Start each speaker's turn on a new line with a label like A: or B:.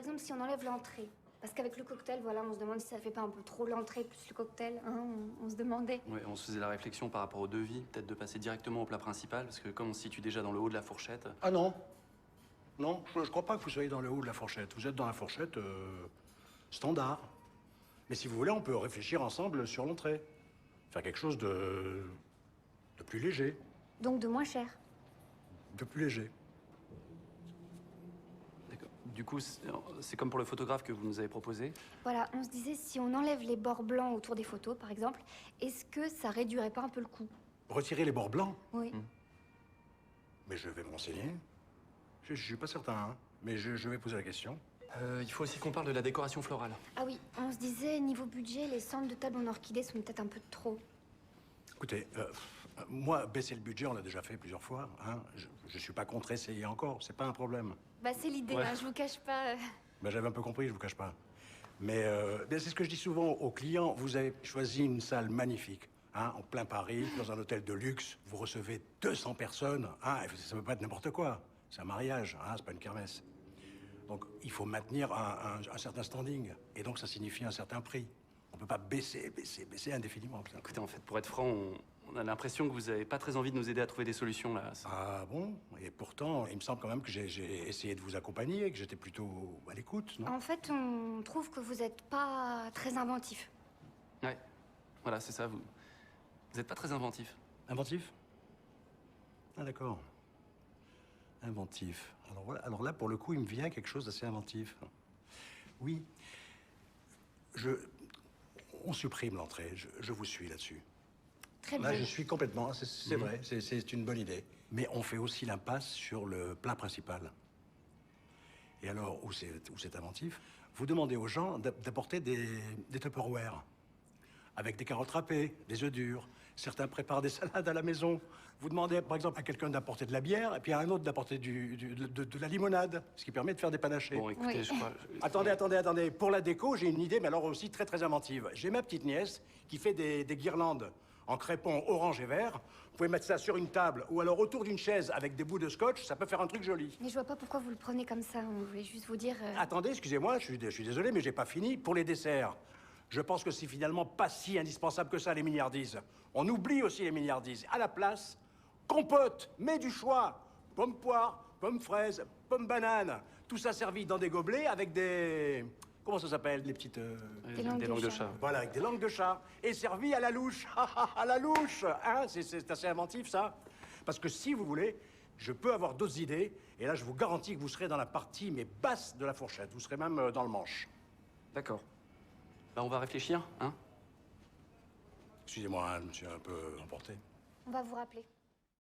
A: exemple, si on enlève l'entrée. Parce qu'avec le cocktail, voilà, on se demande si ça fait pas un peu trop l'entrée plus le cocktail, hein, on se demandait.
B: Ouais, on se faisait la réflexion par rapport au devis, peut-être de passer directement au plat principal, parce que comme on se situe déjà dans le haut de la fourchette...
C: Ah non. Non, je crois pas que vous soyez dans le haut de la fourchette. Vous êtes dans la fourchette standard. Mais si vous voulez, on peut réfléchir ensemble sur l'entrée. Faire quelque chose de plus léger.
A: Donc de moins cher.
C: De plus léger.
B: D'accord. Du coup, c'est comme pour le photographe que vous nous avez proposé.
A: Voilà, on se disait, si on enlève les bords blancs autour des photos, par exemple, est-ce que ça réduirait pas un peu le coût?
C: Retirer les bords blancs.
A: Oui.
C: Mais je vais me renseigner. Je suis pas certain, hein. Mais je vais poser la question.
B: Il faut aussi qu'on parle de la décoration florale.
A: Ah oui, on se disait, niveau budget, les centres de table en orchidée sont peut-être un peu de trop.
C: Écoutez, moi, baisser le budget, on l'a déjà fait plusieurs fois. Hein. Je suis pas contre essayer encore, c'est pas un problème.
A: Bah c'est l'idée,
B: Ouais.
A: hein, je vous cache pas.
C: Ben, j'avais un peu compris, je vous cache pas. Mais ben, c'est ce que je dis souvent aux clients. Vous avez choisi une salle magnifique, hein, en plein Paris, dans un hôtel de luxe. Vous recevez 200 personnes. Hein, et ça peut pas être n'importe quoi. C'est un mariage, hein, c'est pas une kermesse. Donc il faut maintenir un certain standing. Et donc ça signifie un certain prix. On peut pas baisser indéfiniment. Ça.
B: Écoutez, en fait, pour être franc, on a l'impression que vous avez pas très envie de nous aider à trouver des solutions, là.
C: Ah bon? Et pourtant, il me semble quand même que j'ai essayé de vous accompagner, que j'étais plutôt à l'écoute, non?
A: En fait, on trouve que vous êtes pas très inventif.
B: Ouais, voilà, c'est ça, vous êtes pas très inventif.
C: Inventif? Ah d'accord. Inventif. Alors voilà, alors là, pour le coup, il me vient quelque chose d'assez inventif. Oui. On supprime l'entrée, je vous suis là-dessus.
A: Très
C: Là,
A: bien.
C: je suis complètement, c'est vrai, c'est une bonne idée. Mais on fait aussi l'impasse sur le plat principal. Et alors, où c'est inventif, vous demandez aux gens d'apporter des Tupperware. Avec des carottes râpées, des œufs durs. Certains préparent des salades à la maison. Vous demandez, par exemple, à quelqu'un d'apporter de la bière, et puis à un autre d'apporter de la limonade, ce qui permet de faire des panachés.
B: Bon, écoutez,
A: Oui.
B: je crois...
C: Attendez. Pour la déco, j'ai une idée, mais alors aussi très, très inventive. J'ai ma petite nièce qui fait des guirlandes en crépon orange et vert. Vous pouvez mettre ça sur une table ou alors autour d'une chaise avec des bouts de scotch. Ça peut faire un truc joli.
A: Mais je vois pas pourquoi vous le prenez comme ça. On voulait juste vous dire...
C: Attendez, excusez-moi, je suis désolé, mais j'ai pas fini. Pour les desserts, je pense que c'est finalement pas si indispensable que ça, les milliardises. On oublie aussi les milliardises. À la place, compote, mets du choix. Pomme poire, pomme fraise, pomme banane. Tout ça servi dans des gobelets avec des... Comment ça s'appelle, les petites...
A: Des langues de
B: de
A: chat.
B: chat.
C: Voilà, avec des langues de chat. Et servi à la louche. À la louche. Hein, c'est assez inventif, ça. Parce que si vous voulez, je peux avoir d'autres idées. Et là, je vous garantis que vous serez dans la partie, mais basse de la fourchette. Vous serez même dans le manche.
B: D'accord. Bah, on va réfléchir, hein?
C: Excusez-moi, hein, je me suis un peu emporté.
A: On va vous rappeler.